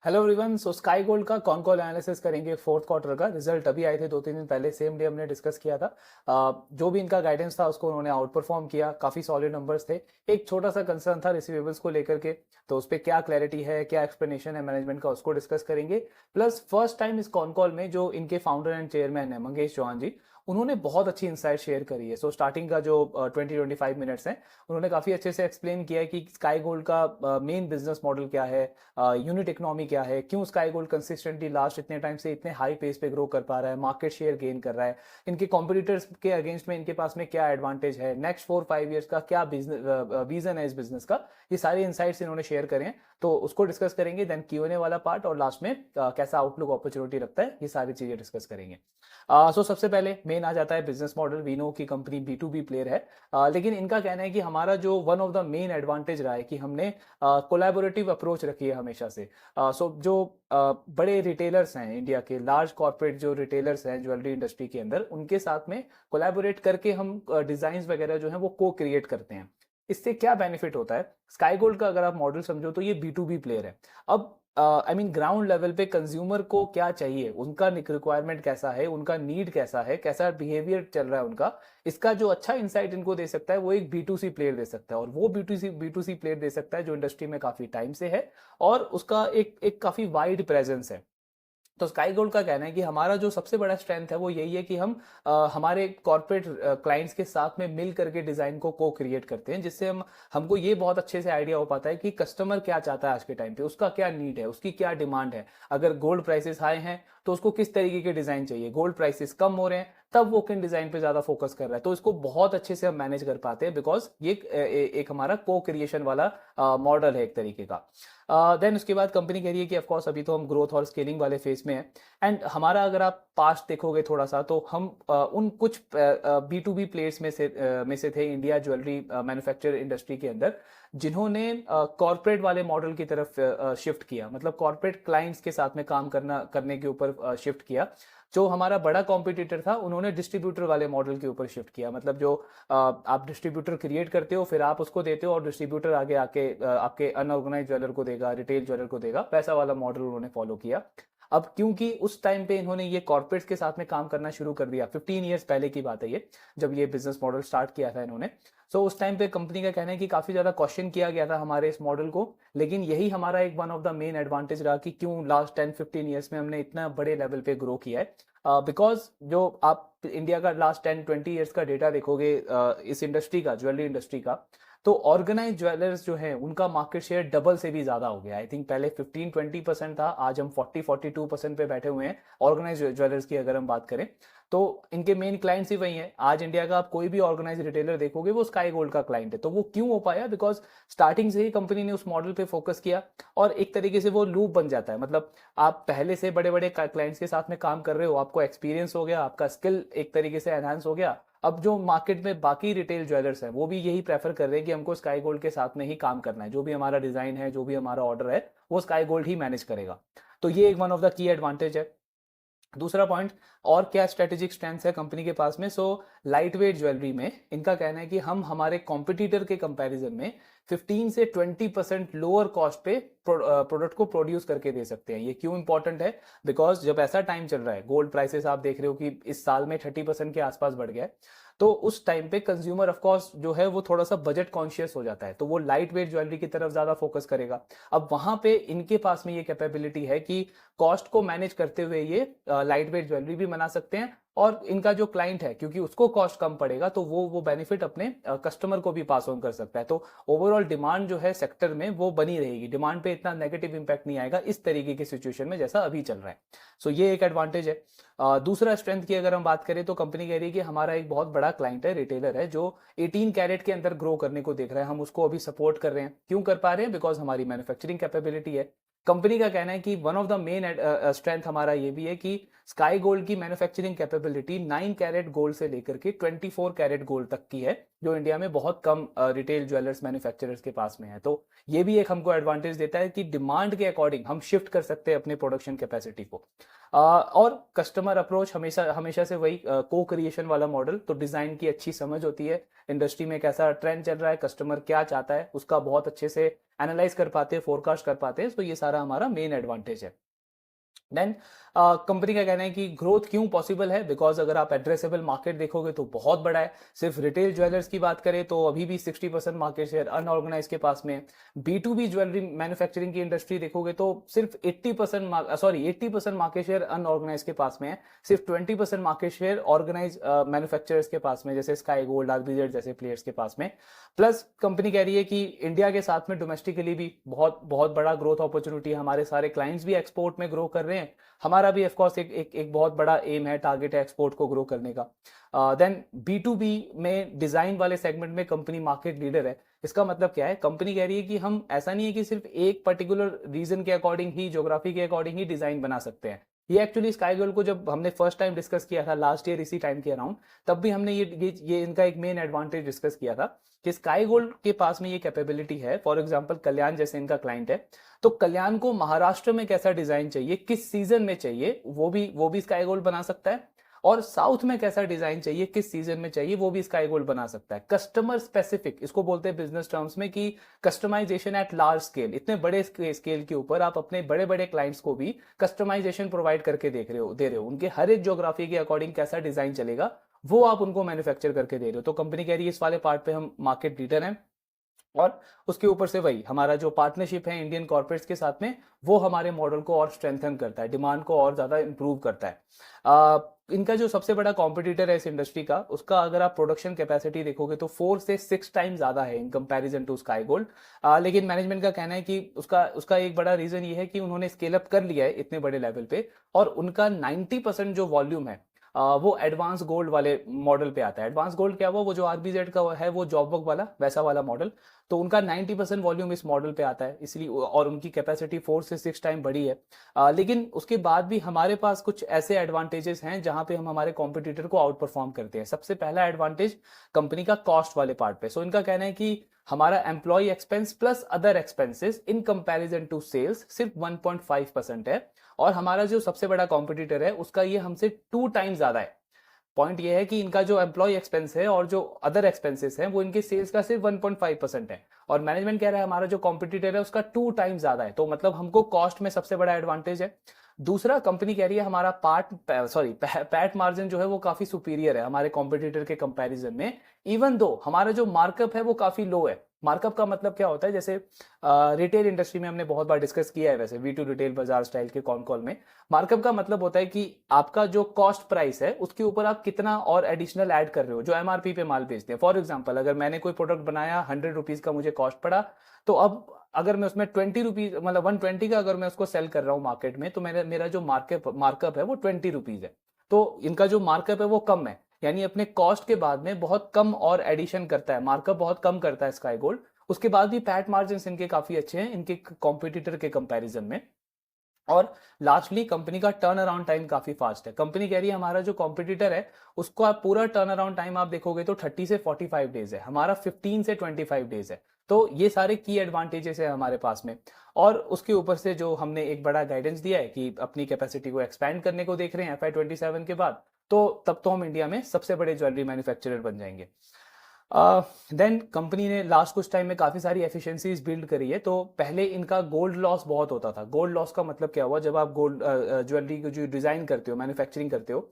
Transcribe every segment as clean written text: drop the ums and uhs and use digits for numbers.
Hello everyone. So sky gold का con call analysis करेंगे। Fourth quarter का result अभी आए थे 2-3 दिन पहले, सेम डे हमने डिस्कस किया था। जो भी इनका गाइडेंस था उसको उन्होंने आउट परफॉर्म किया, काफी सॉलिड नंबर्स थे। एक छोटा सा कंसर्न था रिसीवेबल्स को लेकर के, तो उस पर क्या क्लैरिटी है, क्या एक्सप्लेनेशन है मैनेजमेंट का, उसको डिस्कस करेंगे। प्लस फर्स्ट टाइम इस कॉन कॉल में जो इनके फाउंडर एंड चेयरमैन है मंगेश चौहान जी, उन्होंने बहुत अच्छी इंसाइट शेयर करी है। सो स्टार्टिंग का जो 20-25 मिनट्स हैं, उन्होंने काफी अच्छे से एक्सप्लेन किया है कि स्काई गोल्ड का मेन बिजनेस मॉडल क्या है, यूनिट इकोनॉमी क्या है, क्यों स्काई गोल्ड कंसिस्टेंटली लास्ट इतने टाइम से इतने हाई पेस पे ग्रो कर पा रहा है, मार्केट शेयर गेन कर रहा है, इनके कॉम्पिटिटर्स के अगेंस्ट में इनके पास में क्या एडवांटेज है, नेक्स्ट 4-5 ईयर्स का क्या बिजनेस विजन है इस बिजनेस का। ये सारे इंसाइट्स इन्होंने शेयर करें हैं, तो उसको डिस्कस करेंगे। देन Q&A वाला पार्ट, और लास्ट में कैसा आउटलुक अपॉर्चुनिटी रखता है, ये सारी चीजें डिस्कस करेंगे। सो सबसे पहले मेन आ जाता है बिजनेस मॉडल। वी नो की कंपनी B2B प्लेयर है, लेकिन इनका कहना है कि हमारा जो one of the main advantage रहा है कि हमने कोलैबोरेटिव अप्रोच रखी है हमेशा से। सो जो बड़े रिटेलर्स हैं इंडिया के, लार्ज कॉर्पोरेट जो रिटेलर्स हैं ज्वेलरी इंडस्ट्री के अंदर, उनके साथ में कोलैबोरेट करके हम डिजाइन वगैरह जो है वो को क्रिएट करते हैं। इससे क्या बेनिफिट होता है, स्काई गोल्ड का अगर आप मॉडल समझो तो ये B2B प्लेयर है। अब आई मीन ग्राउंड लेवल पे कंज्यूमर को क्या चाहिए, उनका रिक्वायरमेंट कैसा है, उनका नीड कैसा है, कैसा बिहेवियर चल रहा है उनका, इसका जो अच्छा इंसाइट इनको दे सकता है वो एक B2C प्लेयर दे सकता है। और वो B2C प्लेयर दे सकता है जो इंडस्ट्री में काफी टाइम से है और उसका एक एक काफी वाइड प्रेजेंस है। तो स्काई गोल्ड का कहना है कि हमारा जो सबसे बड़ा स्ट्रेंथ है वो यही है कि हम हमारे कॉर्पोरेट क्लाइंट्स के साथ में मिल करके डिजाइन को को क्रिएट करते हैं, जिससे हमको ये बहुत अच्छे से आइडिया हो पाता है कि कस्टमर क्या चाहता है आज के टाइम पे, उसका क्या नीड है, उसकी क्या डिमांड है। अगर गोल्ड प्राइसेस हाई हैं तो उसको किस तरीके के डिजाइन चाहिए, गोल्ड प्राइसेस कम हो रहे हैं तब वो किन डिजाइन पे ज्यादा फोकस कर रहा है। तो इसको बहुत अच्छे से हम मैनेज कर पाते हैं, बिकॉज ये एक हमारा को क्रिएशन वाला मॉडल है एक तरीके का। देन उसके बाद कंपनी कह रही है कि ऑफकोर्स अभी तो हम ग्रोथ और स्केलिंग वाले फेज में है। एंड हमारा अगर आप पास्ट देखोगे थोड़ा सा, तो हम उन कुछ B2B प्लेयर्स में से थे इंडिया ज्वेलरी मैन्युफैक्चर इंडस्ट्री के अंदर, जिन्होंने कॉर्पोरेट वाले मॉडल की तरफ शिफ्ट किया, मतलब कॉर्पोरेट क्लाइंट्स के साथ में काम करने के ऊपर शिफ्ट किया। जो हमारा बड़ा कॉम्पिटिटर था उन्होंने डिस्ट्रीब्यूटर वाले मॉडल के ऊपर शिफ्ट किया, मतलब जो आप डिस्ट्रीब्यूटर क्रिएट करते हो, फिर आप उसको देते हो और डिस्ट्रीब्यूटर आगे आके आपके अनऑर्गेनाइज ज्वेलर को देगा, रिटेल ज्वेलर को देगा, पैसा वाला मॉडल उन्होंने फॉलो किया। अब क्योंकि उस टाइम पे इन्होंने ये कॉर्पोरेट्स के साथ में काम करना शुरू कर दिया, 15 ईयर्स पहले की बात है ये, जब ये बिजनेस मॉडल स्टार्ट किया था इन्होंने। सो उस टाइम पे कंपनी का कहना है कि काफी ज्यादा क्वेश्चन किया गया था हमारे इस मॉडल को, लेकिन यही हमारा एक one of the main advantage रहा कि क्यों लास्ट 10-15 ईयर्स में हमने इतना बड़े लेवल पे ग्रो किया है। बिकॉज जो आप इंडिया का लास्ट 10-20 ईयर्स का डेटा देखोगे इस इंडस्ट्री का, ज्वेलरी इंडस्ट्री का, तो ऑर्गेनाइज ज्वेलर्स जो है उनका मार्केट शेयर डबल से भी ज्यादा हो गया। आई थिंक पहले 15-20% था, आज हम 40-42% पे बैठे हुए हैं ऑर्गेनाइज ज्वेलर्स की अगर हम बात करें। तो इनके मेन क्लाइंट्स ही वही हैं। आज इंडिया का आप कोई भी ऑर्गेनाइज रिटेलर देखोगे वो स्काई गोल्ड का क्लाइंट है। तो वो क्यों हो पाया, बिकॉज स्टार्टिंग से ही कंपनी ने उस मॉडल पे फोकस किया, और एक तरीके से वो लूप बन जाता है। मतलब आप पहले से बड़े बड़े क्लाइंट्स के साथ में काम कर रहे हो, आपको एक्सपीरियंस हो गया, आपका स्किल एक तरीके से एनहांस हो गया। अब जो मार्केट में बाकी रिटेल ज्वेलर्स हैं वो भी यही प्रेफर कर रहे हैं कि हमको स्काई गोल्ड के साथ में ही काम करना है, जो भी हमारा डिजाइन है, जो भी हमारा ऑर्डर है, वो स्काई गोल्ड ही मैनेज करेगा। तो ये एक one of the key advantage है। दूसरा पॉइंट, और क्या स्ट्रेटेजिक स्ट्रेंथ है कंपनी के पास में। सो लाइट वेट ज्वेलरी में इनका कहना है कि हम हमारे कॉम्पिटिटर के कंपैरिजन में 15 से 20% लोअर कॉस्ट पे प्रोडक्ट को प्रोड्यूस करके दे सकते हैं। ये क्यों इंपॉर्टेंट है, बिकॉज जब ऐसा टाइम चल रहा है, गोल्ड प्राइसेस आप देख रहे हो कि इस साल में 30% के आसपास बढ़ गया है, तो उस टाइम पे कंज्यूमर ऑफ कोर्स जो है वो थोड़ा सा बजट कॉन्शियस हो जाता है, तो वो लाइट वेट ज्वेलरी की तरफ ज्यादा फोकस करेगा। अब वहां पे इनके पास में ये कैपेबिलिटी है कि कॉस्ट को मैनेज करते हुए ये लाइट वेट ज्वेलरी भी बना सकते हैं, और इनका जो क्लाइंट है क्योंकि उसको कॉस्ट कम पड़ेगा तो वो बेनिफिट अपने कस्टमर को भी पास ऑन कर सकता है। तो ओवरऑल डिमांड जो है सेक्टर में वो बनी रहेगी, डिमांड पे इतना नेगेटिव इंपैक्ट नहीं आएगा इस तरीके की सिचुएशन में जैसा अभी चल रहा है। सो ये एक एडवांटेज है। दूसरा स्ट्रेंथ की अगर हम बात करें तो कंपनी कह रही है कि हमारा एक बहुत बड़ा क्लाइंट है, रिटेलर है, जो 18 कैरेट के अंदर ग्रो करने को देख रहा है। हम उसको अभी सपोर्ट कर रहे हैं। क्यों कर पा रहे हैं, बिकॉज हमारी मैन्युफैक्चरिंग कैपेबिलिटी है। कंपनी का कहना है कि one of the main strength हमारा ये भी है कि स्काई गोल्ड की मैन्युफैक्चरिंग कैपेबिलिटी 9 कैरेट गोल्ड से लेकर के 24 कैरेट गोल्ड तक की है, जो इंडिया में बहुत कम रिटेल ज्वेलर्स मैन्युफैक्चरर्स के पास में है। तो ये भी एक हमको एडवांटेज देता है कि डिमांड के अकॉर्डिंग हम शिफ्ट कर सकते हैं अपने प्रोडक्शन कैपेसिटी को। और कस्टमर अप्रोच हमेशा हमेशा से वही को क्रिएशन वाला मॉडल। तो डिजाइन की अच्छी समझ होती है, इंडस्ट्री में कैसा ट्रेंड चल रहा है, कस्टमर क्या चाहता है, उसका बहुत अच्छे से एनालाइज कर पाते हैं, फोरकास्ट कर पाते हैं, तो ये सारा हमारा मेन एडवांटेज है। देन कंपनी का कहना है कि ग्रोथ क्यों पॉसिबल है, बिकॉज अगर आप एड्रेसेबल मार्केट देखोगे तो बहुत बड़ा है। सिर्फ रिटेल ज्वेलर्स की बात करें तो अभी भी 60% मार्केट शेयर अनऑर्गेनाइज के पास में। B2B ज्वेलरी मैन्युफैक्चरिंग की इंडस्ट्री देखोगे तो सिर्फ 80% मार्केट शेयर अनऑर्गेनाइज के पास में है। सिर्फ 20% मार्केट शेयर ऑर्गेनाइज मैन्युफैक्चरर्स के पास में, जैसे स्काई गोल्ड, आरबीजेड जैसे प्लेयर्स के पास में। प्लस कंपनी कह रही है कि इंडिया के साथ में डोमेस्टिकली भी बहुत बहुत बड़ा ग्रोथ अपॉर्चुनिटी है। हमारे सारे क्लाइंट्स भी एक्सपोर्ट में ग्रो कर रहे हैं, हमारा भी ऑफकोर्स एक बहुत बड़ा एम है, टारगेट है एक्सपोर्ट को ग्रो करने का। देन B2B में डिजाइन वाले सेगमेंट में कंपनी मार्केट लीडर है। इसका मतलब क्या है, कंपनी कह रही है कि हम ऐसा नहीं है कि सिर्फ एक पर्टिकुलर रीजन के अकॉर्डिंग ही, ज्योग्राफी के अकॉर्डिंग ही डिजाइन बना सकते हैं। ये एक्चुअली स्काई गोल्ड को जब हमने फर्स्ट टाइम डिस्कस किया था लास्ट ईयर इसी टाइम के अराउंड, तब भी हमने ये इनका एक मेन एडवांटेज डिस्कस किया था कि स्काई गोल्ड के पास में ये कैपेबिलिटी है। फॉर एग्जांपल कल्याण जैसे इनका क्लाइंट है, तो कल्याण को महाराष्ट्र में कैसा डिजाइन चाहिए, किस सीजन में चाहिए, वो भी स्काई गोल्ड बना सकता है। और साउथ में कैसा डिजाइन चाहिए, किस सीजन में चाहिए, वो भी स्काई गोल्ड बना सकता है। कस्टमर स्पेसिफिक इसको बोलते हैं बिजनेस टर्म्स में, कि कस्टमाइजेशन एट लार्ज स्केल। इतने बड़े स्केल के ऊपर आप अपने बड़े बड़े क्लाइंट्स को भी कस्टमाइजेशन प्रोवाइड करके दे रहे हो। उनके हर एक ज्योग्राफी के अकॉर्डिंग कैसा डिजाइन चलेगा वो आप उनको मैन्युफैक्चर करके दे रहे हो। तो कंपनी कह रही है इस वाले पार्ट पे हम मार्केट लीडर हैं। और उसके ऊपर से वही हमारा जो पार्टनरशिप है इंडियन कॉर्पोरेट्स के साथ में, वो हमारे मॉडल को और स्ट्रेंथन करता है, डिमांड को और ज्यादा इंप्रूव करता है। इनका जो सबसे बड़ा कॉम्पिटिटर है इस इंडस्ट्री का, उसका अगर आप प्रोडक्शन कैपेसिटी देखोगे तो 4 से 6 टाइम ज्यादा है in comparison to Sky Gold. लेकिन मैनेजमेंट का कहना है कि उसका एक बड़ा रीजन ये है कि उन्होंने स्केल अप कर लिया है इतने बड़े लेवल पे, और उनका 90% जो वॉल्यूम है वो एडवांस गोल्ड वाले मॉडल पे आता है। एडवांस गोल्ड क्या हुआ, वो जो आरबीजेड का है वो जॉब वर्क वाला वैसा वाला मॉडल, तो उनका 90% वॉल्यूम इस मॉडल पे आता है इसलिए, और उनकी कैपेसिटी 4 से 6 टाइम बड़ी है। लेकिन उसके बाद भी हमारे पास कुछ ऐसे एडवांटेजेस हैं जहां पे हम हमारे कॉम्पिटिटर को आउट परफॉर्म करते हैं। सबसे पहला एडवांटेज कंपनी का कॉस्ट वाले पार्ट पे। सो इनका कहना है कि हमारा employee expense plus other expenses in comparison to sales सिर्फ 1.5% है, और हमारा जो सबसे बड़ा कॉम्पिटिटर है उसका ये हमसे 2 टाइम ज्यादा है। पॉइंट ये है कि इनका जो एम्प्लॉय एक्सपेंस है और जो अदर एक्सपेंसेस हैं वो इनके सेल्स का सिर्फ 1.5% है, और मैनेजमेंट कह रहा है हमारा जो कॉम्पिटिटर है उसका 2 टाइम ज्यादा है। तो मतलब हमको कॉस्ट में सबसे बड़ा एडवांटेज है। दूसरा, कंपनी कह रही है हमारा पैट मार्जिन जो है वो काफी सुपीरियर है हमारे कॉम्पिटिटर के कंपैरिजन में, इवन दो हमारा जो मार्कअप है वो काफी लो है। मार्कअप का मतलब क्या होता है, जैसे रिटेल इंडस्ट्री में हमने बहुत बार डिस्कस किया है, वैसे V2 रिटेल बाजार स्टाइल के कॉल में मार्कअप का मतलब होता है कि आपका जो कॉस्ट प्राइस है उसके ऊपर आप कितना और एडिशनल ऐड कर रहे हो जो MRP पे माल बेचते हैं। फॉर एग्जाम्पल, अगर मैंने कोई प्रोडक्ट बनाया 100 रुपीज का मुझे कॉस्ट पड़ा, तो अब अगर मैं उसमें 20 रुपीज मतलब 120 का अगर मैं उसको सेल कर रहा हूँ मार्केट में, तो मेरा जो मार्कअप है वो 20 रुपीज है। तो इनका जो मार्कअप है वो कम है, यानी अपने कॉस्ट के बाद में बहुत कम और एडिशन करता है, मार्कअप बहुत कम करता है स्काई गोल्ड। उसके बाद भी पैट मार्जिन इनके काफी अच्छे हैं इनके कॉम्पिटिटर के कंपैरिजन में। और लास्टली, कंपनी का टर्न अराउंड टाइम काफी फास्ट है। कंपनी कह रही है हमारा जो कॉम्पिटिटर है उसको आप पूरा टर्न अराउंड टाइम आप देखोगे तो 30 से 45 डेज है, हमारा 15 से 25 डेज है। तो ये सारे की एडवांटेजेस है हमारे पास में। और उसके ऊपर से जो हमने एक बड़ा गाइडेंस दिया है कि अपनी कैपेसिटी को एक्सपैंड करने को देख रहे हैं FY27 के बाद, तो तब तो हम इंडिया में सबसे बड़े ज्वेलरी मैन्युफैक्चरर बन जाएंगे। देन कंपनी ने लास्ट कुछ टाइम में काफी सारी एफिशिएंसीज बिल्ड करी है। तो पहले इनका गोल्ड लॉस बहुत होता था। गोल्ड लॉस का मतलब क्या हुआ, जब आप गोल्ड ज्वेलरी को जो डिजाइन करते हो, मैन्युफैक्चरिंग करते हो,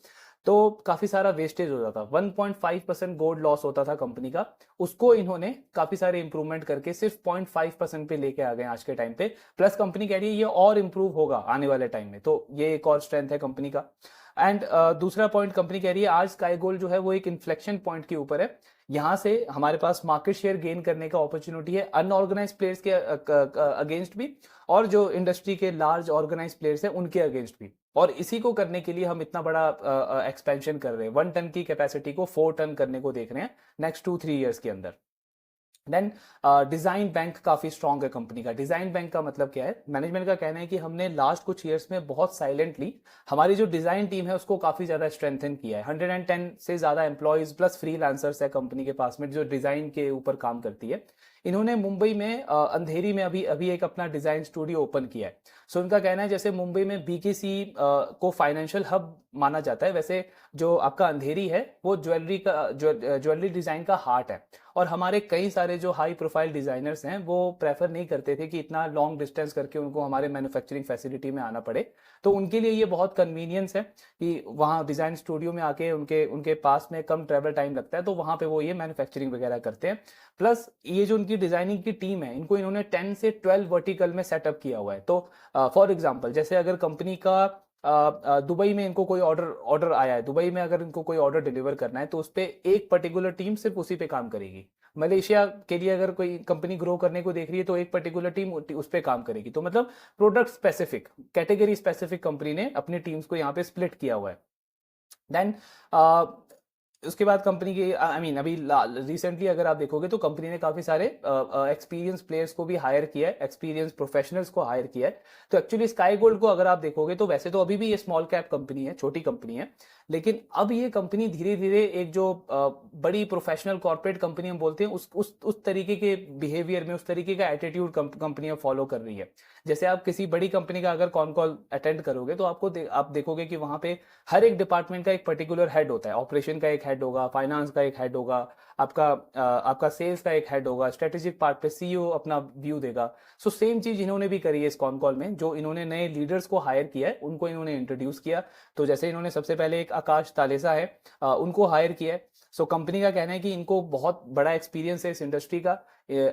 तो काफी सारा वेस्टेज होता था। 1.5% गोल्ड लॉस होता था कंपनी का, उसको इन्होंने काफी सारे इंप्रूवमेंट करके सिर्फ 0.5% पे लेके आ गए आज के टाइम पे। प्लस कंपनी कह रही है ये और इंप्रूव होगा आने वाले टाइम में, तो ये एक और स्ट्रेंथ है कंपनी का। एंड दूसरा पॉइंट, कंपनी कह रही है आज स्काई गोल्ड जो है वो एक इन्फ्लेक्शन पॉइंट के ऊपर है। यहां से हमारे पास मार्केट शेयर गेन करने का अपॉर्चुनिटी है अनऑर्गेनाइज प्लेयर्स के अगेंस्ट भी, और जो इंडस्ट्री के लार्ज ऑर्गेनाइज प्लेयर्स हैं उनके अगेंस्ट भी। और इसी को करने के लिए हम इतना बड़ा एक्सपेंशन कर रहे हैं। 1 टन की कैपेसिटी को 4 टन करने को देख रहे हैं नेक्स्ट 2-3 ईयर्स के अंदर। देन डिजाइन बैंक काफी स्ट्रांग है कंपनी का। डिजाइन बैंक का मतलब क्या है, मैनेजमेंट का कहना है कि हमने लास्ट कुछ ईयर्स में बहुत साइलेंटली हमारी जो डिजाइन टीम है उसको काफी ज्यादा स्ट्रेंथन किया है। 110 से ज्यादा एम्प्लॉयज प्लस फ्रीलांसर्स है कंपनी के पास में जो डिजाइन के ऊपर काम करती है। इन्होंने मुंबई में अंधेरी में अभी अभी एक अपना डिजाइन स्टूडियो ओपन किया है। सो इनका कहना है जैसे मुंबई में बीकेसी को फाइनेंशियल हब माना जाता है, वैसे जो आपका अंधेरी है वो ज्वेलरी डिजाइन का हार्ट है। और हमारे कई सारे जो हाई प्रोफाइल डिजाइनर्स हैं वो प्रेफर नहीं करते थे कि इतना लॉन्ग डिस्टेंस करके उनको हमारे मैन्युफैक्चरिंग फैसिलिटी में आना पड़े। तो उनके लिए ये बहुत कन्वीनियंस है कि वहाँ डिजाइन स्टूडियो में आके उनके उनके पास में कम ट्रेवल टाइम लगता है, तो वहाँ पे वो ये मैन्युफैक्चरिंग वगैरह करते हैं। प्लस ये जो उनकी डिजाइनिंग की टीम है, इनको इन्होंने 10 से 12 वर्टिकल में सेटअप किया हुआ है। तो फॉर एग्जांपल जैसे अगर कंपनी का दुबई में इनको कोई ऑर्डर ऑर्डर आया है, दुबई में अगर इनको कोई ऑर्डर डिलीवर करना है तो उस पर एक पर्टिकुलर टीम सिर्फ उसी पे काम करेगी। मलेशिया के लिए अगर कोई कंपनी ग्रो करने को देख रही है तो एक पर्टिकुलर टीम उस पर काम करेगी। तो मतलब product specific, category specific company ने अपनी टीम्स को यहाँ पे स्प्लिट किया हुआ है। देन उसके बाद कंपनी की आई मीन अभी रिसेंटली अगर आप देखोगे तो कंपनी ने काफी सारे एक्सपीरियंस प्लेयर्स को भी हायर किया है, एक्सपीरियंस प्रोफेशनल्स को हायर किया है। तो एक्चुअली स्काई गोल्ड को अगर आप देखोगे तो वैसे तो अभी भी ये स्मॉल कैप कंपनी है, छोटी कंपनी है, लेकिन अब ये कंपनी धीरे धीरे एक जो बड़ी प्रोफेशनल कॉर्पोरेट कंपनी हम बोलते हैं उस तरीके के बिहेवियर में, उस तरीके का एटीट्यूड कंपनियां फॉलो कर रही है। जैसे आप किसी बड़ी कंपनी का अगर कॉन कॉल अटेंड करोगे तो आप देखोगे कि वहां पे हर एक डिपार्टमेंट का एक पर्टिकुलर हेड होता है। ऑपरेशन का एक हेड होगा, फाइनेंस का एक हेड होगा, आपका सेल्स का एक हेड होगा, स्ट्रेटेजिक पार्ट पे सीईओ अपना व्यू देगा। सो सेम चीज इन्होंने भी करी है इस कॉन कॉल में। जो इन्होंने नए लीडर्स को हायर किया है उनको इन्होंने इंट्रोड्यूस किया। तो जैसे इन्होंने सबसे पहले एक आकाश तालेसा है, उनको हायर किया है। सो कंपनी का कहना है कि इनको बहुत बड़ा एक्सपीरियंस है इस इंडस्ट्री का,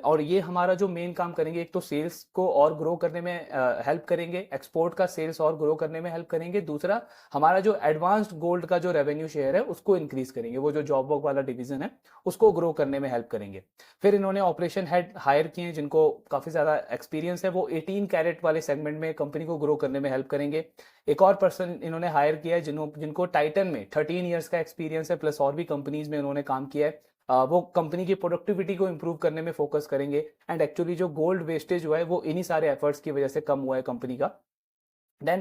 और ये हमारा जो मेन काम करेंगे, एक तो सेल्स को और ग्रो करने में हेल्प करेंगे, एक्सपोर्ट का सेल्स और ग्रो करने में हेल्प करेंगे। दूसरा, हमारा जो एडवांस्ड गोल्ड का जो रेवेन्यू शेयर है उसको इंक्रीज करेंगे, वो जो जॉब वर्क वाला डिवीजन है उसको ग्रो करने में हेल्प करेंगे। फिर इन्होंने ऑपरेशन हेड हायर किए हैं जिनको काफी ज्यादा एक्सपीरियंस है, वो 18 कैरेट वाले सेगमेंट में कंपनी को ग्रो करने में हेल्प करेंगे। एक और पर्सन इन्होंने हायर किया है जिनको टाइटन में 13 ईयर्स का एक्सपीरियंस है, प्लस और भी कंपनीज में उन्होंने काम किया है। वो कंपनी की प्रोडक्टिविटी को इंप्रूव करने में फोकस करेंगे। एंड एक्चुअली जो गोल्ड वेस्टेज हुआ है वो इन्हीं सारे एफर्ट्स की वजह से कम हुआ है कंपनी का। देन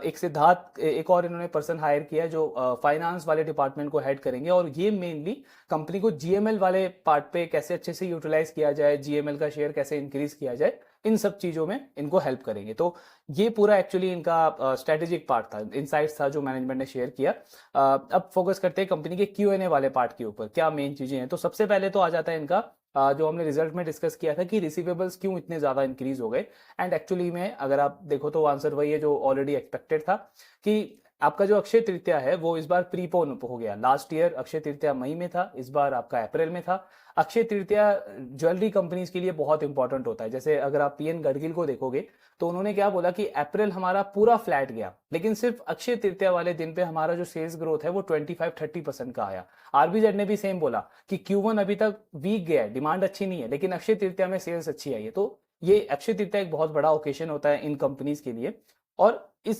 एक सिद्धार्थ, एक और इन्होंने पर्सन हायर किया है जो फाइनेंस वाले डिपार्टमेंट को हेड करेंगे, और ये मेनली कंपनी को जीएमएल वाले पार्ट पे कैसे अच्छे से यूटिलाइज किया जाए, जीएमएल का शेयर कैसे इंक्रीज किया जाए, इन सब चीजों में इनको हेल्प करेंगे। तो ये पूरा एक्चुअली इनका स्ट्रेटेजिक पार्ट था, इनसाइट्स था जो मैनेजमेंट ने शेयर किया। अब फोकस करते हैं कंपनी के क्यूएनए वाले पार्ट के ऊपर, क्या मेन चीजें हैं। तो सबसे पहले तो आ जाता है इनका जो हमने रिजल्ट में डिस्कस किया था कि रिसीवेबल्स क्यों इतने ज्यादा इंक्रीज हो गए। एंड एक्चुअली में अगर आप देखो तो आंसर वही है जो ऑलरेडी एक्सपेक्टेड था, कि आपका जो अक्षय तृतीया है वो इस बार प्रीपोन हो गया। लास्ट ईयर अक्षय तृतीया मई में था, इस बार आपका अप्रैल में था। अक्षय तृतीया ज्वेलरी कंपनीज के लिए बहुत इंपॉर्टेंट होता है। जैसे अगर आप पीएन गडगिल को देखोगे तो उन्होंने क्या बोला कि अप्रैल हमारा पूरा फ्लैट गया, लेकिन सिर्फ अक्षय तृतीया वाले दिन पे हमारा जो सेल्स ग्रोथ है वो 25-30% का आया। आरबीजेड ने भी सेम बोला कि Q1 अभी तक वीक गया है, डिमांड अच्छी नहीं है, लेकिन अक्षय तृतीया में सेल्स अच्छी आई है। तो ये अक्षय तृतीया एक बहुत बड़ा ओकेशन होता है इन कंपनीज के लिए। और इस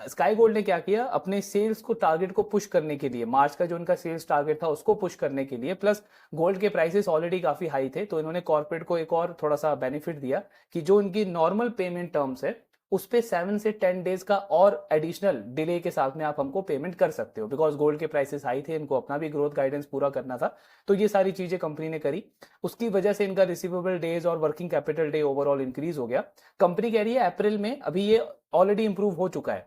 स्काई गोल्ड ने क्या किया, अपने सेल्स को टारगेट को पुश करने के लिए, मार्च का जो उनका सेल्स टारगेट था उसको पुश करने के लिए, प्लस गोल्ड के प्राइसेस ऑलरेडी काफी हाई थे, तो इन्होंने कॉर्पोरेट को एक और थोड़ा सा बेनिफिट दिया कि जो उनकी नॉर्मल पेमेंट टर्म्स है उस पे 7 से 10 डेज का और एडिशनल डिले के साथ में आप हमको पेमेंट कर सकते हो, बिकॉज गोल्ड के प्राइसेस हाई थे, इनको अपना भी ग्रोथ गाइडेंस पूरा करना था। तो ये सारी चीजें कंपनी ने करी, उसकी वजह से इनका रिसीवेबल डेज और working capital day overall increase हो गया। कंपनी कह रही है अप्रैल में अभी ये ऑलरेडी इंप्रूव हो चुका है,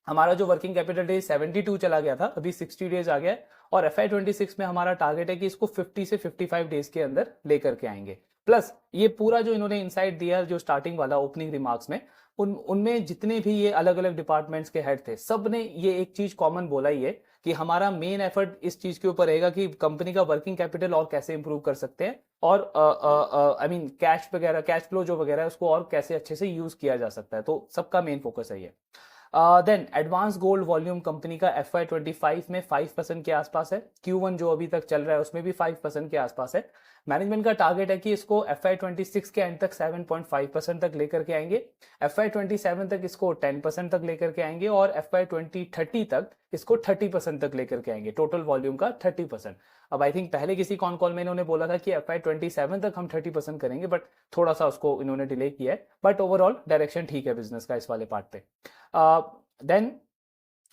हमारा जो वर्किंग कैपिटल डे 72 चला गया था, अभी 60 डेज आ गया है। और FY26 में हमारा टारगेट है कि इसको 50 से 55 डेज के अंदर लेकर के आएंगे। प्लस ये पूरा जो इन्होंने इनसाइट दिया जो स्टार्टिंग वाला ओपनिंग रिमार्क्स में, उनमें जितने भी ये अलग अलग डिपार्टमेंट्स के हेड थे, सब ने ये एक चीज कॉमन बोला ही है कि हमारा मेन एफर्ट इस चीज के ऊपर रहेगा कि कंपनी का वर्किंग कैपिटल और कैसे इंप्रूव कर सकते हैं, और आई मीन कैश वगैरह, कैश फ्लो जो वगैरह है उसको और कैसे अच्छे से यूज किया जा सकता है। तो सबका मेन फोकस है ये। Then advance gold volume company का FY25 में 5% के आसपास है, Q1 जो अभी तक चल रहा है उसमें भी 5% के आसपास है। मैनेजमेंट का टारगेट है कि इसको FY26 के एंड तक 7.5% तक लेकर के आएंगे, FY27 तक इसको 10% तक लेकर के आएंगे, और FY2030 तक इसको 30% तक लेकर के आएंगे, टोटल वॉल्यूम का 30%। अब आई थिंक पहले किसी कॉन कॉल में इन्होंने बोला था कि FY27 तक हम 30% करेंगे, बट थोड़ा सा उसको इन्होंने डिले किया है, बट ओवरऑल डायरेक्शन ठीक है बिजनेस का इस वाले पार्ट पे। देन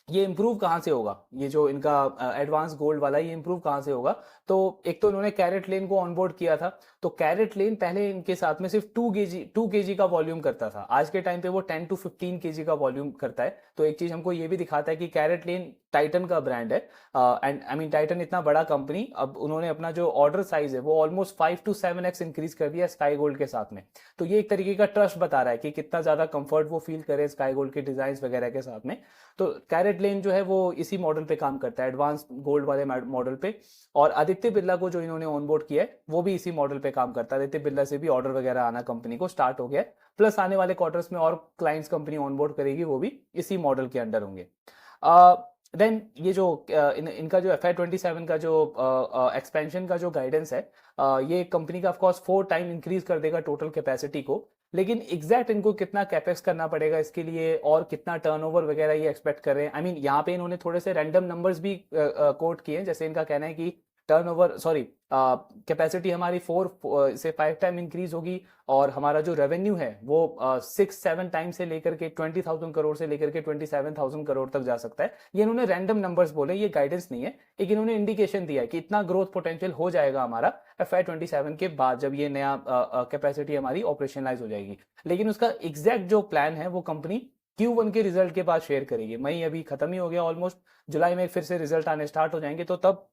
ये इम्प्रूव कहाँ से होगा, ये जो इनका एडवांस गोल्ड वाला ये इम्प्रूव कहाँ से होगा। तो एक तो इन्होंने कैरेट लेन को ऑनबोर्ड किया था। तो कैरेट लेन पहले इनके साथ में सिर्फ 2 kg का वॉल्यूम करता था, आज के टाइम पे वो 10 to 15 kg का वॉल्यूम करता है। तो एक चीज हमको ये भी दिखाता है कि कैरेट लेन टाइटन का ब्रांड है, एंड आई मीन टाइटन इतना बड़ा कंपनी, अब उन्होंने अपना जो ऑर्डर साइज है वो ऑलमोस्ट 5 to 7x इंक्रीज कर दिया स्काई गोल्ड के साथ में। तो ये एक तरीके का ट्रस्ट बता रहा है कि कितना ज्यादा कंफर्ट वो फील करे स्काई गोल्ड के डिजाइन वगैरह के साथ में। तो कैरेट लेन जो है वो इसी मॉडल पे काम करता है, एडवांस गोल्ड वाले मॉडल पे। और आदित्य बिरला को जो इन्होंने ऑनबोर्ड किया है वो भी इसी मॉडल पे काम करता है। आदित्य बिरला से भी ऑर्डर वगैरह आना कंपनी को स्टार्ट हो गया है, प्लस आने वाले क्वार्टर्स में और क्लाइंट्स कंपनी ऑनबोर्ड करेगी वो भी इसी मॉडल के अंडर होंगे। देन ये जो इनका जो FY27 का जो एक्सपेंशन का जो गाइडेंस है, ये कंपनी का ऑफकोर्स 4 टाइम इंक्रीज कर देगा टोटल कैपेसिटी को। लेकिन एग्जैक्ट इनको कितना कैपेक्स करना पड़ेगा इसके लिए और कितना टर्नओवर वगैरह ये एक्सपेक्ट कर रहे हैं, आई मीन यहाँ पे इन्होंने थोड़े से रैंडम नंबर्स भी कोट किए हैं। जैसे इनका कहना है कि टर्नओवर सॉरी कैपेसिटी हमारी 4 से 5 टाइम इंक्रीज होगी, और हमारा जो रेवेन्यू है वो 6-7 टाइम से लेकर के 20,000 करोड़ से लेकर के 27,000 करोड़ तक जा सकता है। ये इन्होंने रैंडम नंबर्स बोले, ये गाइडेंस नहीं है, एक इन्होंने इंडिकेशन दिया है कि इतना ग्रोथ पोटेंशियल हो जाएगा हमारा FY27 के बाद, जब ये नया कैपेसिटी हमारी ऑपरेशनलाइज हो जाएगी। लेकिन उसका एग्जैक्ट जो प्लान है वो कंपनी Q1 के रिजल्ट के बाद शेयर करेगी। मई अभी खत्म ही हो गया ऑलमोस्ट, जुलाई में फिर से रिजल्ट आने स्टार्ट हो जाएंगे, तो तब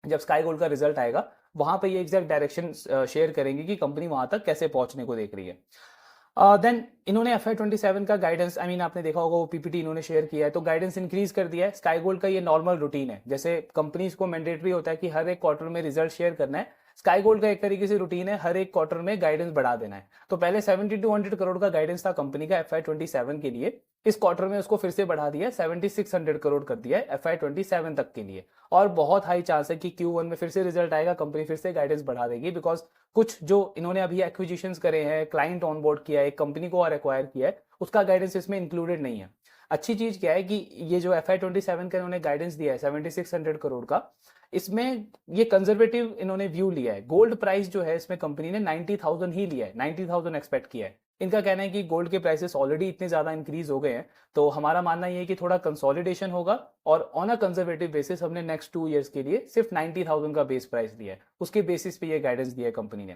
जब स्काई गोल्ड का रिजल्ट आएगा वहां पे ये एग्जैक्ट डायरेक्शन शेयर करेंगे कि कंपनी वहां तक कैसे पहुंचने को देख रही है। देन इन्होंने FY27 का गाइडेंस, आई मीन आपने देखा होगा वो PPT इन्होंने शेयर किया है, तो गाइडेंस इंक्रीज कर दिया है। स्काई गोल्ड का ये नॉर्मल रूटीन है, जैसे कंपनीज को मैंडेटरी होता है कि हर एक क्वार्टर में रिजल्ट शेयर करना है, स्काई गोल्ड का एक तरीके से रूटीन है हर एक क्वार्टर में गाइडेंस बढ़ा देना है। तो पहले 70-100 करोड़ का गाइडेंस था कंपनी का FY27 के लिए, इस क्वार्टर में उसको फिर से बढ़ा दिया, 7600 करोड़ कर दिया है FY27 तक के लिए। और बहुत हाई चांस है कि Q1 में फिर से रिजल्ट आएगा, कंपनी फिर से गाइडेंस बढ़ा देगी, बिकॉज कुछ जो इन्होंने अभी एक्विजिशंस करे हैं, क्लाइंट ऑनबोर्ड किया है, एक कंपनी को और एक्वायर किया है, उसका गाइडेंस इसमें इंक्लूडेड नहीं है। अच्छी चीज क्या है कि ये जो FY27 का इन्होंने गाइडेंस दिया है 7600 करोड़ का, इसमें ये कंजर्वेटिव इन्होंने व्यू लिया है। गोल्ड प्राइस जो है इसमें कंपनी ने 90,000 ही लिया है, 90,000 एक्सपेक्ट किया है। इनका कहना है कि गोल्ड के प्राइसेस ऑलरेडी इतने ज्यादा इंक्रीज हो गए हैं, तो हमारा मानना ये है कि थोड़ा कंसोलिडेशन होगा, और ऑन अ कंजर्वेटिव बेसिस हमने नेक्स्ट 2 ईयर्स के लिए सिर्फ 90,000 का बेस प्राइस दिया है, उसके बेसिस पे ये गाइडेंस दिया है कंपनी ने।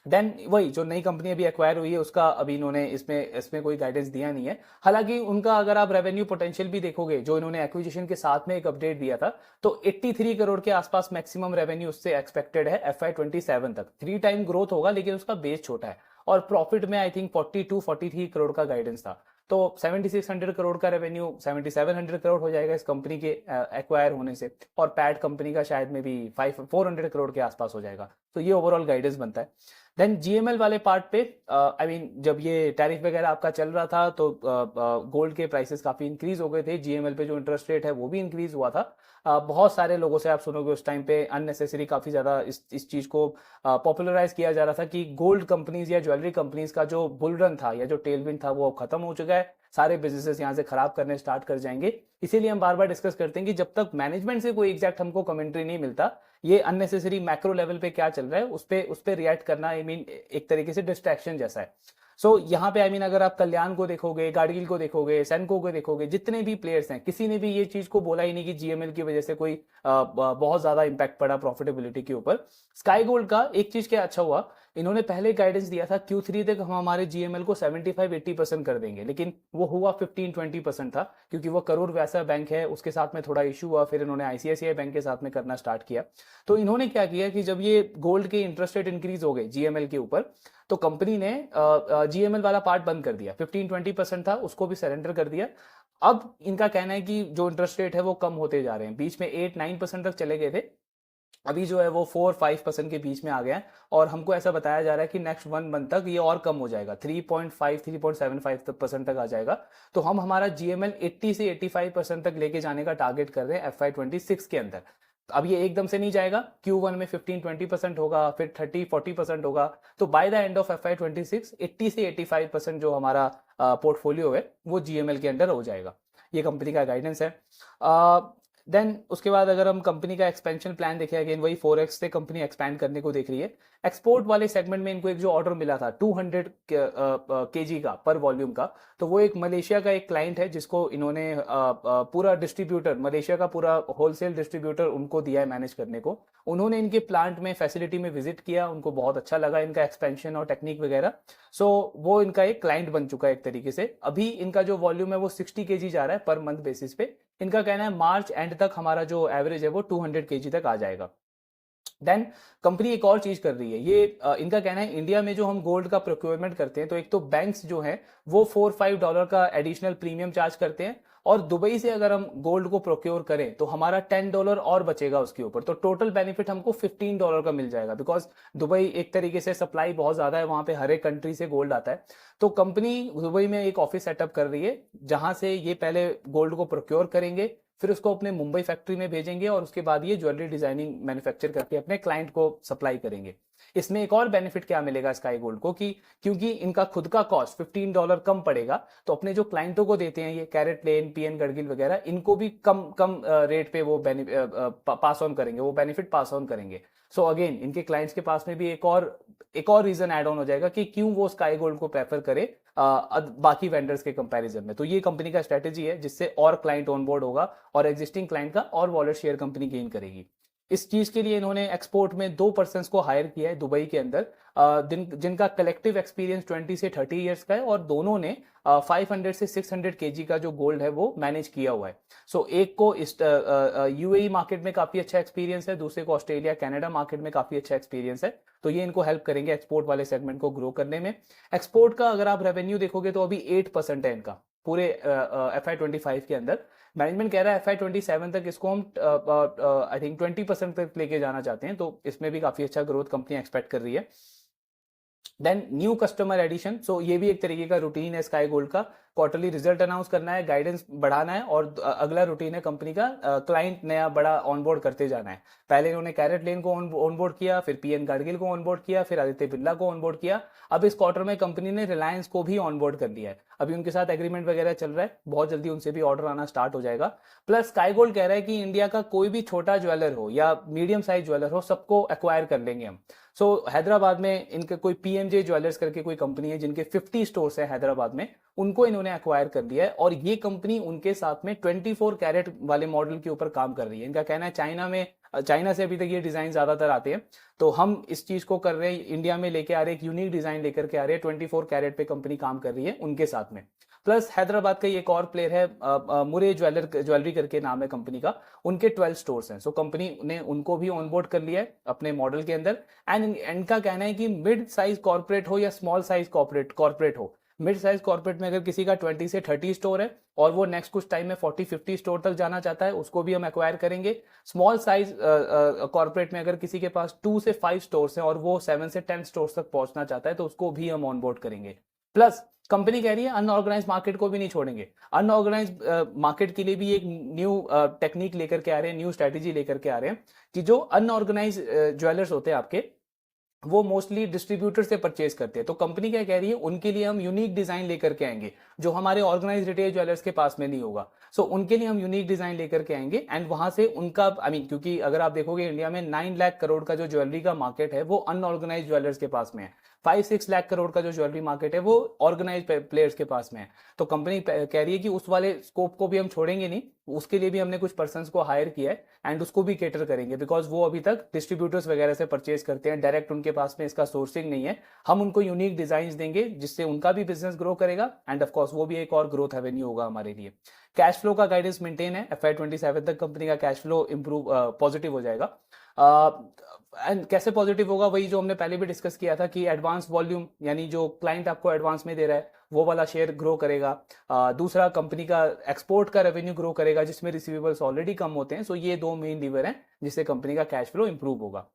देन वही जो नई कंपनी अभी एक्वायर हुई है उसका अभी इन्होंने इसमें इसमें कोई गाइडेंस दिया नहीं है। हालांकि उनका अगर आप रेवेन्यू पोटेंशियल भी देखोगे, जो इन्होंने एक्विजिशन के साथ में एक अपडेट दिया था, तो 83 करोड़ के आसपास मैक्सिमम रेवेन्यू उससे एक्सपेक्टेड है FY27 तक। 3 टाइम ग्रोथ होगा, लेकिन उसका बेस छोटा है, और प्रॉफिट में आई थिंक 42-43 करोड़ का गाइडेंस था। तो 7600 करोड़ का रेवेन्यू 7700 करोड़ हो जाएगा इस कंपनी के एक्वायर होने से, और पैट कंपनी का शायद में भी 400 करोड़ के आसपास हो जाएगा। तो ये ओवरऑल गाइडेंस बनता है। देन GML वाले पार्ट पे आई मीन जब ये टैरिफ वगैरह आपका चल रहा था तो गोल्ड के प्राइसेस काफी इंक्रीज हो गए थे, GML पे जो इंटरेस्ट रेट है वो भी इंक्रीज हुआ था। बहुत सारे लोगों से आप सुनोगे उस टाइम पे अननेसेसरी काफी ज्यादा इस चीज को पॉपुलराइज किया जा रहा था कि गोल्ड कंपनीज या ज्वेलरी कंपनीज का जो बुल रन था या जो टेलविंड था वो खत्म हो चुका है, सारे बिजनेसेस यहाँ से खराब करने स्टार्ट कर जाएंगे। इसीलिए हम बार बार डिस्कस करते हैं कि जब तक मैनेजमेंट से कोई एग्जैक्ट हमको कमेंट्री नहीं मिलता, ये अननेसेसरी मैक्रो लेवल पे क्या चल रहा है उस पे रिएक्ट करना आई मीन एक तरीके से डिस्ट्रैक्शन जैसा है। सो यहाँ पे आई मीन अगर आप कल्याण को देखोगे, गाडगिल को देखोगे, सेनको को देखोगे, जितने भी प्लेयर्स हैं, किसी ने भी ये चीज को बोला ही नहीं कि GML की वजह से कोई बहुत ज्यादा इंपैक्ट पड़ा प्रॉफिटेबिलिटी के ऊपर। स्काई गोल्ड का एक चीज क्या अच्छा हुआ, इन्होंने पहले गाइडेंस दिया था Q3 तक हम हमारे GML को 75-80% कर देंगे, लेकिन वो हुआ 15-20% था, क्योंकि वो करूर वैसा बैंक है, उसके साथ में थोड़ा इशू हुआ, फिर इन्होंने ICICI बैंक के साथ में करना स्टार्ट किया। तो इन्होंने क्या किया कि जब ये गोल्ड के इंटरेस्ट रेट इंक्रीज हो गए GML के ऊपर, तो कंपनी ने GML वाला पार्ट बंद कर दिया, 15-20% था उसको भी सरेंडर कर दिया। अब इनका कहना है कि जो इंटरेस्ट रेट है वो कम होते जा रहे हैं, बीच में 8-9% तक चले गए थे, अभी जो है वो 4-5% के बीच में आ गया है, और हमको ऐसा बताया जा रहा है कि नेक्स्ट 1 मंथ तक ये और कम हो जाएगा, 3.5-3.75% तक आ जाएगा। तो हम हमारा GML 80 से 85% तक लेके जाने का टारगेट कर रहे हैं FY26 के अंदर। अब ये एकदम से नहीं जाएगा, Q1 में 15-20% होगा, फिर 30-40% होगा, तो by the end of FY26 80 से 85% जो हमारा पोर्टफोलियो है वो GML के अंडर हो जाएगा। ये कंपनी का गाइडेंस है। देन उसके बाद अगर हम कंपनी का एक्सपेंशन प्लान देखें, अगेन वही 4x से कंपनी एक्सपैंड करने को देख रही है। एक्सपोर्ट वाले सेगमेंट में इनको एक जो ऑर्डर मिला था 200 केजी का पर वॉल्यूम का, तो वो एक मलेशिया का एक क्लाइंट है जिसको इन्होंने पूरा डिस्ट्रीब्यूटर, मलेशिया का पूरा होलसेल डिस्ट्रीब्यूटर उनको दिया है मैनेज करने को। उन्होंने इनके प्लांट में, फैसिलिटी में विजिट किया, उनको बहुत अच्छा लगा इनका एक्सपेंशन और टेक्निक वगैरह। सो वो इनका एक क्लाइंट बन चुका है एक तरीके से। अभी इनका जो वॉल्यूम है वो 60 केजी जा रहा है पर मंथ बेसिस पे। इनका कहना है मार्च एंड तक हमारा जो एवरेज है वो 200 केजी तक आ जाएगा। देन कंपनी एक और चीज कर रही है, ये इनका कहना है इंडिया में जो हम गोल्ड का प्रोक्योरमेंट करते हैं तो एक तो बैंक्स जो हैं वो $4-5 का एडिशनल प्रीमियम चार्ज करते हैं, और दुबई से अगर हम गोल्ड को प्रोक्योर करें तो हमारा $10 और बचेगा उसके ऊपर, तो टोटल बेनिफिट हमको $15 का मिल जाएगा। बिकॉज दुबई एक तरीके से सप्लाई बहुत ज्यादा है, वहां पे हर एक कंट्री से गोल्ड आता है। तो कंपनी दुबई में एक ऑफिस सेटअप कर रही है जहां से ये पहले गोल्ड को प्रोक्योर करेंगे, फिर उसको अपने मुंबई फैक्ट्री में भेजेंगे और उसके बाद ये ज्वेलरी डिजाइनिंग मैन्युफैक्चर करके अपने क्लाइंट को सप्लाई करेंगे। इसमें एक और बेनिफिट क्या मिलेगा स्काई गोल्ड को कि क्योंकि इनका खुद का कॉस्ट $15 कम पड़ेगा, तो अपने जो क्लाइंटों को देते हैं ये कैरेट लेन, पीएन गडगिल वगैरह, इनको भी कम कम रेट पे वो पास ऑन करेंगे, वो बेनिफिट पास ऑन करेंगे। सो अगेन इनके क्लाइंट्स के पास में भी एक और रीजन ऐड ऑन हो जाएगा कि क्यों वो स्काई गोल्ड को प्रेफर करे बाकी वेंडर्स के कंपैरिजन में। तो ये कंपनी का स्ट्रेटेजी है जिससे और क्लाइंट ऑनबोर्ड होगा और एग्जिस्टिंग क्लाइंट का और वॉलेट शेयर कंपनी गेन करेगी। इस चीज के लिए इन्होंने एक्सपोर्ट में 2 पर्सन्स को हायर किया है दुबई के अंदर, जिनका कलेक्टिव एक्सपीरियंस 20 से 30 इयर्स का है, और दोनों ने 500 से 600 केजी का जो गोल्ड है वो मैनेज किया हुआ है। सो एक को इस यूएई मार्केट में काफी अच्छा एक्सपीरियंस है, दूसरे को ऑस्ट्रेलिया कनाडा मार्केट में काफी अच्छा एक्सपीरियंस है। तो ये इनको हेल्प करेंगे एक्सपोर्ट वाले सेगमेंट को ग्रो करने में। एक्सपोर्ट का अगर आप रेवेन्यू देखोगे तो अभी 8% है इनका पूरे FY25 के अंदर। मैनेजमेंट कह रहा है FY27 तक इसको हम आई थिंक 20% तक लेके जाना चाहते हैं, तो इसमें भी काफी अच्छा ग्रोथ कंपनी एक्सपेक्ट कर रही है। देन न्यू कस्टमर एडिशन, सो ये भी एक तरीके का रूटीन है स्काई गोल्ड का, क्वार्टरली रिजल्ट अनाउंस करना है, गाइडेंस बढ़ाना है, और अगला रूटीन है कंपनी का क्लाइंट नया बड़ा ऑनबोर्ड करते जाना है। पहले इन्होंने कैरेट लेन को ऑनबोर्ड किया, फिर पीएन गाडगिल को ऑनबोर्ड किया, फिर आदित्य बिरला को ऑनबोर्ड किया। अब इस क्वार्टर में कंपनी ने रिलायंस को भी ऑनबोर्ड कर लिया है, अभी उनके साथ एग्रीमेंट वगैरह चल रहा है, बहुत जल्दी उनसे भी ऑर्डर आना स्टार्ट हो जाएगा। प्लस स्काई गोल्ड कह रहा है कि इंडिया का कोई भी छोटा ज्वेलर हो या मीडियम साइज ज्वेलर हो, सबको एक्वायर कर लेंगे हम। सो हैदराबाद में इनके कोई पीएमजे ज्वेलर्स करके कोई कंपनी है जिनके 50 स्टोर्स है हैदराबाद में, उनको इन्होंने एक्वायर कर दिया है, और ये कंपनी उनके साथ में 24 कैरेट वाले मॉडल के ऊपर काम कर रही है। इनका कहना है चाइना से अभी तक ये डिजाइन ज्यादातर आते हैं, तो हम इस चीज को कर रहे हैं, इंडिया में लेके आ रहे हैं, एक यूनिक डिजाइन लेकर के आ रहे हैं। 24 कैरेट पे कंपनी काम कर रही है उनके साथ में। प्लस हैदराबाद का एक और प्लेयर है मुरे ज्वेलरी करके नाम है कंपनी का, उनके 12 स्टोर्स हैं। सो कंपनी ने उनको भी ऑनबोर्ड कर लिया है अपने मॉडल के अंदर। एंड इनका कहना है कि मिड साइज कॉर्पोरेट हो या स्मॉल साइज कॉर्पोरेट हो, मिड साइज कॉर्पोरेट में अगर किसी का 20 से 30 स्टोर है और वो नेक्स्ट कुछ टाइम में 40-50 स्टोर तक जाना चाहता है, उसको भी हम एक्वायर करेंगे। स्मॉल साइज कॉर्पोरेट में अगर किसी के पास 2 से 5 स्टोर्स हैं और वो 7 से 10 स्टोर्स तक पहुंचना चाहता है, तो उसको भी हम ऑनबोर्ड करेंगे। प्लस कंपनी कह रही है अनऑर्गेनाइज मार्केट को भी नहीं छोड़ेंगे। अनऑर्गेनाइज मार्केट के लिए भी एक न्यू टेक्निक लेकर के आ रहे हैं, न्यू स्ट्रेटेजी लेकर के आ रहे हैं कि जो अनऑर्गेनाइज ज्वेलर्स होते हैं आपके, वो मोस्टली डिस्ट्रीब्यूटर से परचेज करते हैं। तो कंपनी क्या कह रही है, उनके लिए हम यूनिक डिजाइन लेकर के आएंगे जो हमारे ऑर्गेनाइज रिटेल ज्वेलर्स के पास में नहीं होगा। सो उनके लिए हम यूनिक डिजाइन लेकर के आएंगे, एंड वहां से उनका क्योंकि अगर आप देखोगे इंडिया में 9 लाख करोड़ का जो ज्वेलरी का मार्केट है वो अनऑर्गेनाइज ज्वेलर्स के पास में है, 5-6 लाख करोड़ का जो ज्वेलरी मार्केट है वो ऑर्गेनाइज प्लेयर्स के पास में है। तो कंपनी कह रही है कि उस वाले स्कोप को भी हम छोड़ेंगे नहीं, उसके लिए भी हमने कुछ पर्सन्स को हायर किया है एंड उसको भी केटर करेंगे, बिकॉज वो अभी तक डिस्ट्रीब्यूटर्स वगैरह से परचेज करते हैं, डायरेक्ट उनके पास में इसका सोर्सिंग नहीं है। हम उनको यूनिक डिजाइन देंगे जिससे उनका भी बिजनेस ग्रो करेगा, एंड ऑफकोर्स वो भी एक और ग्रोथ एवेन्यू होगा हमारे लिए। कैश फ्लो का गाइडेंस मेंटेन है, FY27 तक कंपनी का कैश फ्लो इंप्रूव पॉजिटिव हो जाएगा। एंड कैसे पॉजिटिव होगा, वही जो हमने पहले भी डिस्कस किया था कि एडवांस वॉल्यूम, यानी जो क्लाइंट आपको एडवांस में दे रहा है वो वाला शेयर ग्रो करेगा। दूसरा कंपनी का एक्सपोर्ट का रेवेन्यू ग्रो करेगा जिसमें रिसीवेबल्स ऑलरेडी कम होते हैं। सो ये 2 मेन लीवर हैं जिससे कंपनी का कैश फ्लो इंप्रूव होगा।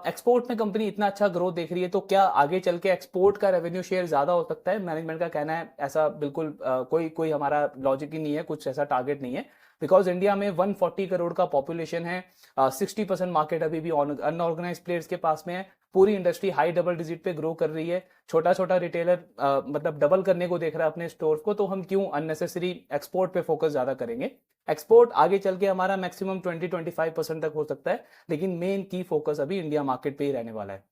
एक्सपोर्ट में कंपनी इतना अच्छा ग्रोथ देख रही है, तो क्या आगे चल के एक्सपोर्ट का रेवेन्यू शेयर ज्यादा हो सकता है? मैनेजमेंट का कहना है ऐसा बिल्कुल कोई हमारा लॉजिक ही नहीं है, कुछ ऐसा टारगेट नहीं है, बिकॉज इंडिया में 140 करोड़ का पॉपुलेशन है, 60% मार्केट अभी भी अनऑर्गेनाइज प्लेयर्स के पास में है, पूरी इंडस्ट्री हाई डबल डिजिट पे ग्रो कर रही है, छोटा छोटा रिटेलर मतलब डबल करने को देख रहा है अपने स्टोर को, तो हम क्यों अननेसेसरी एक्सपोर्ट पे फोकस ज्यादा करेंगे। एक्सपोर्ट आगे चल के हमारा मैक्सिमम 20-25% तक हो सकता है, लेकिन मेन की फोकस अभी इंडिया मार्केट पे ही रहने वाला है।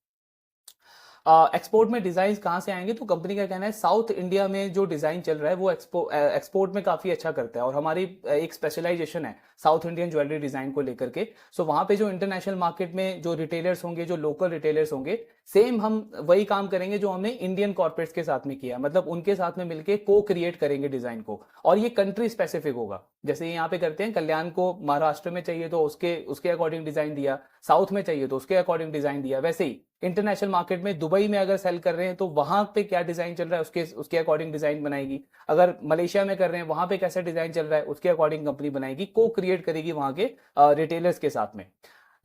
एक्सपोर्ट में डिजाइन कहाँ से आएंगे, तो कंपनी का कहना है साउथ इंडिया में जो डिजाइन चल रहा है वो एक्सपोर्ट में काफी अच्छा करता है, और हमारी एक स्पेशलाइजेशन है साउथ इंडियन ज्वेलरी डिजाइन को लेकर के। सो वहां पे जो इंटरनेशनल मार्केट में जो रिटेलर्स होंगे, जो लोकल रिटेलर्स होंगे, सेम हम वही काम करेंगे जो हमने इंडियन कॉर्पोरेट्स के साथ में किया, मतलब उनके साथ में मिलकर को क्रिएट करेंगे डिजाइन को, और ये कंट्री स्पेसिफिक होगा। जैसे यहाँ पे करते हैं, कल्याण को महाराष्ट्र में चाहिए तो उसके उसके अकॉर्डिंग डिजाइन दिया, साउथ में चाहिए तो उसके अकॉर्डिंग डिजाइन दिया। वैसे ही इंटरनेशनल मार्केट में दुबई में अगर सेल कर रहे हैं तो वहां पे क्या डिजाइन चल रहा है उसके उसके अकॉर्डिंग डिजाइन बनाएगी। अगर मलेशिया में कर रहे हैं वहां पे कैसा डिजाइन चल रहा है उसके अकॉर्डिंग कंपनी बनाएगी, को क्रिएट करेगी वहां के रिटेलर्स के साथ में।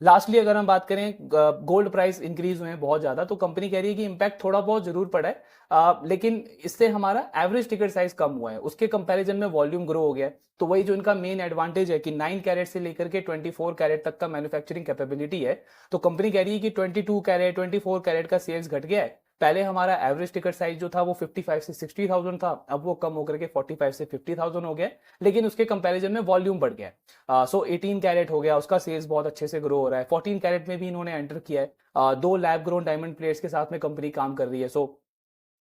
लास्टली अगर हम बात करें, गोल्ड प्राइस इंक्रीज हुए हैं बहुत ज्यादा, तो कंपनी कह रही है कि इंपैक्ट थोड़ा बहुत जरूर पड़ा है, लेकिन इससे हमारा एवरेज टिकट साइज कम हुआ है, उसके कंपैरिजन में वॉल्यूम ग्रो हो गया है। तो वही जो इनका मेन एडवांटेज है कि 9 कैरेट से लेकर के 24 कैरेट तक का मैन्युफैक्चरिंग कैपेबिलिटी है, तो कंपनी कह रही है कि 22 कैरेट 24 कैरेट का सेल्स घट गया है। पहले हमारा एवरेज टिकट साइज जो था वो 55 से 60,000 था, अब वो कम होकर के 45 से 50,000 हो गया, लेकिन उसके कंपैरिजन में वॉल्यूम बढ़ गया। सो 18 कैरेट हो गया, उसका सेल्स बहुत अच्छे से ग्रो हो रहा है। 14 कैरेट में भी इन्होंने एंटर किया है, 2 लैब ग्रोन डायमंड प्लेट्स के साथ में कंपनी काम कर रही है, सो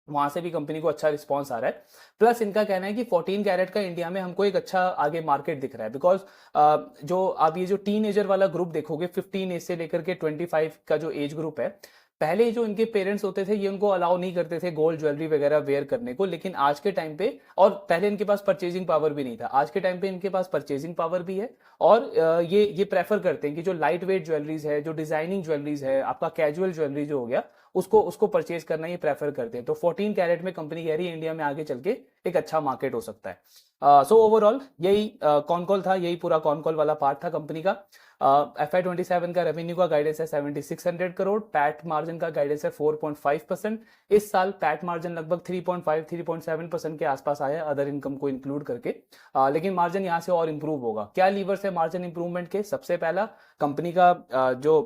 वहां से भी कंपनी को अच्छा रिस्पांस आ रहा है। प्लस इनका कहना है कि 14 कैरेट का इंडिया में हमको एक अच्छा आगे मार्केट दिख रहा है, बिकॉज जो आप ये जो टीनेजर वाला ग्रुप देखोगे, 15 एज से लेकर के 25 का जो एज ग्रुप है, पहले जो इनके पेरेंट्स होते थे ये उनको अलाउ नहीं करते थे गोल्ड ज्वेलरी वगैरह वेयर करने को, लेकिन आज के टाइम पे, और पहले इनके पास परचेजिंग पावर भी नहीं था, आज के टाइम पे इनके पास परचेजिंग पावर भी है, और ये प्रेफर करते हैं कि जो लाइट वेट ज्वेलरीज है, जो डिजाइनिंग ज्वेलरीज है, आपका कैजुअल ज्वेलरी जो हो गया, उसको उसको परचेज करना ये प्रेफर करते हैं। तो 14 कैरेट में कंपनी कह रही है इंडिया में आगे चल के एक अच्छा मार्केट हो सकता है। सो ओवरऑल यही कॉन कॉल था, यही पूरा कॉन कॉल वाला पार्ट था कंपनी का। FY27 का रेवेन्यू का गाइडेंस है 7600 करोड़, पैट मार्जिन का गाइडेंस है 4.5%। इस साल पैट मार्जिन लगभग 3.5-3.7% के आसपास आया अदर इनकम को इंक्लूड करके, लेकिन मार्जिन यहाँ से और इंप्रूव होगा। क्या लीवर्स है मार्जिन इंप्रूवमेंट के? सबसे पहला कंपनी का जो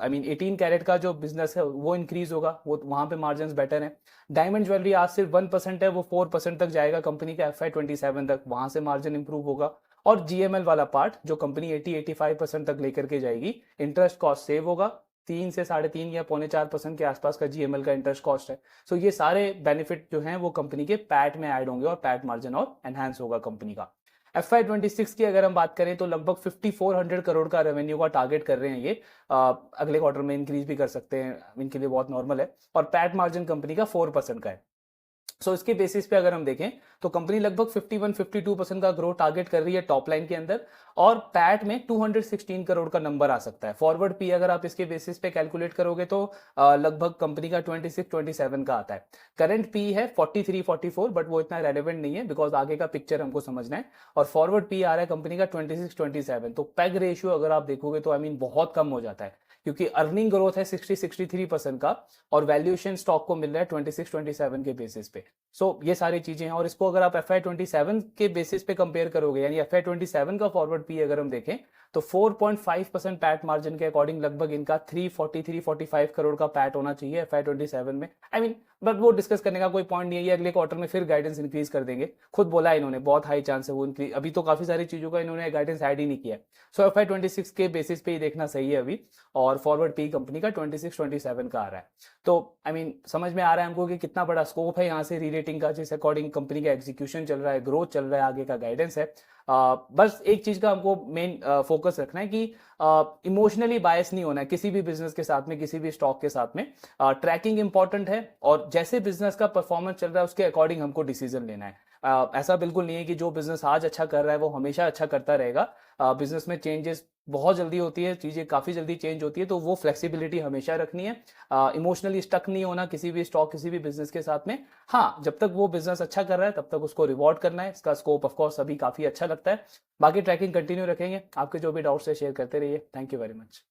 18 कैरेट का जो बिजनेस है वो इंक्रीज होगा, वो वहां पे मार्जिन बेटर है। डायमंड ज्वेलरी आज सिर्फ 1% है, वो 4% तक जाएगा कंपनी का FY27 तक, वहां से मार्जिन इंप्रूव होगा। और GML वाला पार्ट जो कंपनी 80-85% तक लेकर के जाएगी, इंटरेस्ट कॉस्ट सेव होगा, 3 से 3.5 या 3.25% के आसपास का GML का इंटरेस्ट कॉस्ट है। सो ये सारे बेनिफिट जो हैं वो कंपनी के पैट में ऐड होंगे और पैट मार्जिन और एनहांस होगा कंपनी का। FY26 की अगर हम बात करें तो लगभग 5400 करोड़ का रेवेन्यू का टारगेट कर रहे हैं ये, अगले क्वार्टर में इंक्रीज भी कर सकते हैं, इनके लिए बहुत नॉर्मल है। और पैट मार्जिन कंपनी का 4% का है। सो इसके बेसिस पे अगर हम देखें तो कंपनी लगभग 51-52% का ग्रोथ टारगेट कर रही है टॉप लाइन के अंदर, और पैट में 216 करोड़ का नंबर आ सकता है। फॉरवर्ड पी अगर आप इसके बेसिस पे कैलकुलेट करोगे तो लगभग कंपनी का 26-27 का आता है। करंट पी है 43-44, बट वो इतना रेलेवेंट नहीं है बिकॉज आगे का पिक्चर हमको समझना है। और फॉरवर्ड पी आ रहा है कंपनी का 26-27, तो पैग रेशियो अगर आप देखोगे तो बहुत कम हो जाता है, क्योंकि अर्निंग ग्रोथ है 60-63% का, और वैल्यूएशन स्टॉक को मिल रहा है 26-27 के बेसिस पे। सो ये सारी चीजें हैं, और इसको अगर आप FY27 के बेसिस पे कंपेयर करोगे, यानी FY27 का फॉरवर्ड पी अगर हम देखें तो 4.5% पैट मार्जिन के अकॉर्डिंग लगभग इनका 340-345 करोड़ का पैट होना चाहिए FY27 में। बट वो डिस्कस करने का कोई पॉइंट नहीं है, ये अगले क्वार्टर में फिर गाइडेंस इंक्रीज कर देंगे, खुद बोला है इन्होंने, बहुत हाई चांस है वो इंक्रीज, अभी तो काफी सारी चीजों का इन्होंने गाइडेंस ऐड ही नहीं किया। सो FY26 के बेसिस पे ही देखना सही है अभी, और फॉरवर्ड पी कंपनी का 26-27 का आ रहा है। तो समझ में आ रहा है हमको कि कितना बड़ा स्कोप है यहाँ से री रेटिंग का, जिस अकॉर्डिंग कंपनी का एग्जीक्यूशन चल रहा है, ग्रोथ चल रहा है, आगे का गाइडेंस है। बस एक चीज का हमको मेन फोकस रखना है कि इमोशनली बायस नहीं होना है किसी भी बिजनेस के साथ में, किसी भी स्टॉक के साथ में। ट्रैकिंग इंपॉर्टेंट है, और जैसे बिजनेस का परफॉर्मेंस चल रहा है उसके अकॉर्डिंग हमको डिसीजन लेना है। ऐसा बिल्कुल नहीं है कि जो बिजनेस आज अच्छा कर रहा है वो हमेशा अच्छा करता रहेगा। बिजनेस में चेंजेस बहुत जल्दी होती है, चीजें काफी जल्दी चेंज होती है, तो वो फ्लेक्सिबिलिटी हमेशा रखनी है। इमोशनली स्टक नहीं होना किसी भी स्टॉक, किसी भी बिजनेस के साथ में। हाँ, जब तक वो बिजनेस अच्छा कर रहा है तब तक उसको रिवॉर्ड करना है, इसका स्कोप ऑफकोर्स अभी काफी अच्छा लगता है। बाकी ट्रैकिंग कंटिन्यू रखेंगे, आपके जो भी डाउट्स है शेयर करते रहिए। Thank you very much.